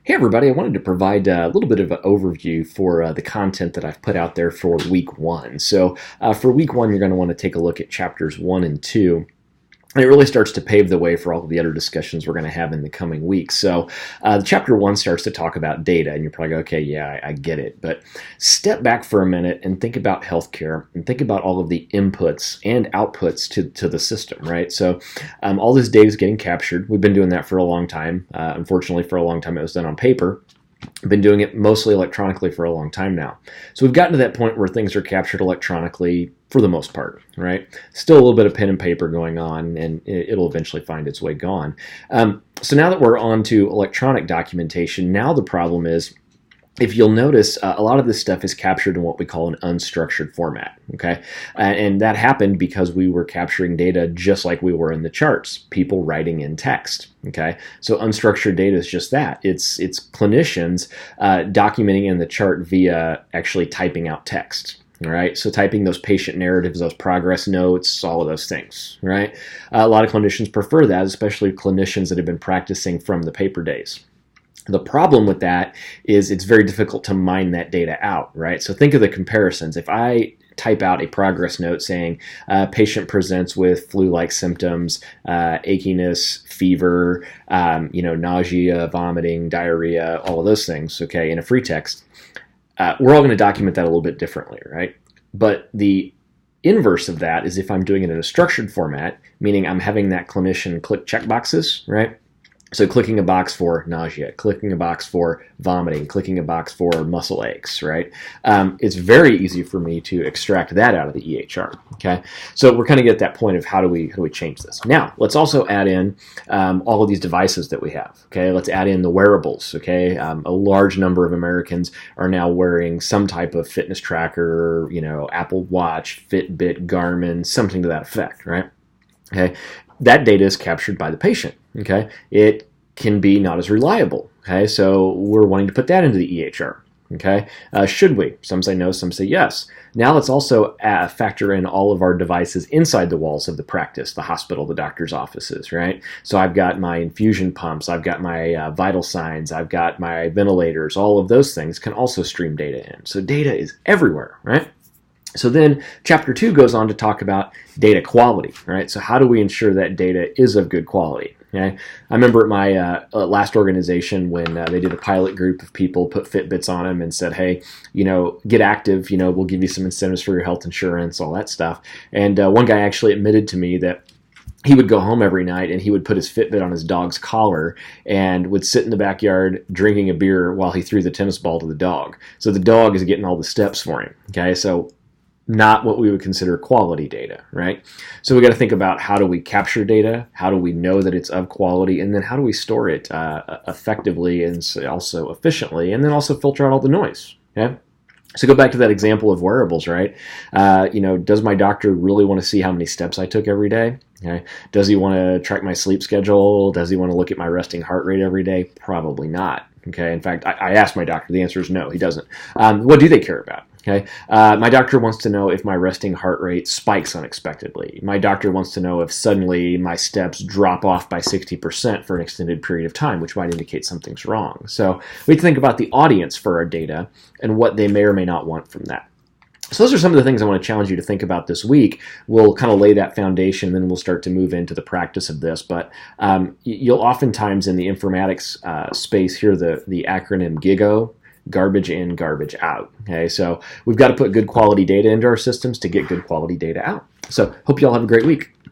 Hey everybody, I wanted to provide a little bit of an overview for the content that I've put out there for week one. For week one, you're going to want to take a look at chapters 1 and 2. And it really starts to pave the way for all of the other discussions we're going to have in the coming weeks. Chapter 1 starts to talk about data, and you're probably going, okay, yeah, I get it. But step back for a minute and think about healthcare and think about all of the inputs and outputs to the system, right? All this data is getting captured. We've been doing that for a long time. Unfortunately, for a long time, it was done on paper. I've been doing it mostly electronically for a long time now. So we've gotten to that point where things are captured electronically for the most part, right? Still a little bit of pen and paper going on, and it'll eventually find its way gone. So now that we're on to electronic documentation, now the problem is, if you'll notice, a lot of this stuff is captured in what we call an unstructured format, okay? And that happened because we were capturing data just like we were in the charts, people writing in text, okay? So unstructured data is just that. It's clinicians documenting in the chart via actually typing out text. All right, so typing those patient narratives, those progress notes, all of those things, right? A lot of clinicians prefer that, especially clinicians that have been practicing from the paper days. The problem with that is it's very difficult to mine that data out, right? So think of the comparisons. If I type out a progress note saying patient presents with flu-like symptoms, achiness, fever, nausea, vomiting, diarrhea, all of those things, okay, in a free text, we're all going to document that a little bit differently, right? But the inverse of that is if I'm doing it in a structured format, meaning I'm having that clinician click checkboxes, right? So clicking a box for nausea, clicking a box for vomiting, clicking a box for muscle aches, right? It's very easy for me to extract that out of the EHR, okay? So we're kind of at that point of how do we change this? Now, let's also add in all of these devices that we have, okay? Let's add in the wearables, okay? A large number of Americans are now wearing some type of fitness tracker, Apple Watch, Fitbit, Garmin, something to that effect, right? Okay, that data is captured by the patient. Okay, it can be not as reliable. Okay, so we're wanting to put that into the EHR. Okay, should we? Some say no, some say yes. Now let's also factor in all of our devices inside the walls of the practice, the hospital, the doctor's offices, right? So I've got my infusion pumps, I've got my vital signs, I've got my ventilators, all of those things can also stream data in. So data is everywhere, right? So then chapter 2 goes on to talk about data quality, right? So how do we ensure that data is of good quality? Okay? I remember at my last organization when they did a pilot group of people, put Fitbits on them and said, hey, get active, we'll give you some incentives for your health insurance, all that stuff. And one guy actually admitted to me that he would go home every night and he would put his Fitbit on his dog's collar and would sit in the backyard drinking a beer while he threw the tennis ball to the dog. So the dog is getting all the steps for him, okay? So not what we would consider quality data, right? So we got to think about how do we capture data, how do we know that it's of quality, and then how do we store it effectively and also efficiently, and then also filter out all the noise, okay? So go back to that example of wearables, right? Does my doctor really want to see how many steps I took every day? Okay. Does he want to track my sleep schedule? Does he want to look at my resting heart rate every day? Probably not. Okay. In fact, I asked my doctor. The answer is no, he doesn't. What do they care about? Okay. My doctor wants to know if my resting heart rate spikes unexpectedly. My doctor wants to know if suddenly my steps drop off by 60% for an extended period of time, which might indicate something's wrong. So we think about the audience for our data and what they may or may not want from that. So those are some of the things I want to challenge you to think about this week. We'll kind of lay that foundation, and then we'll start to move into the practice of this. But you'll oftentimes in the informatics space hear the acronym GIGO, garbage in, garbage out. Okay, so we've got to put good quality data into our systems to get good quality data out. So hope you all have a great week.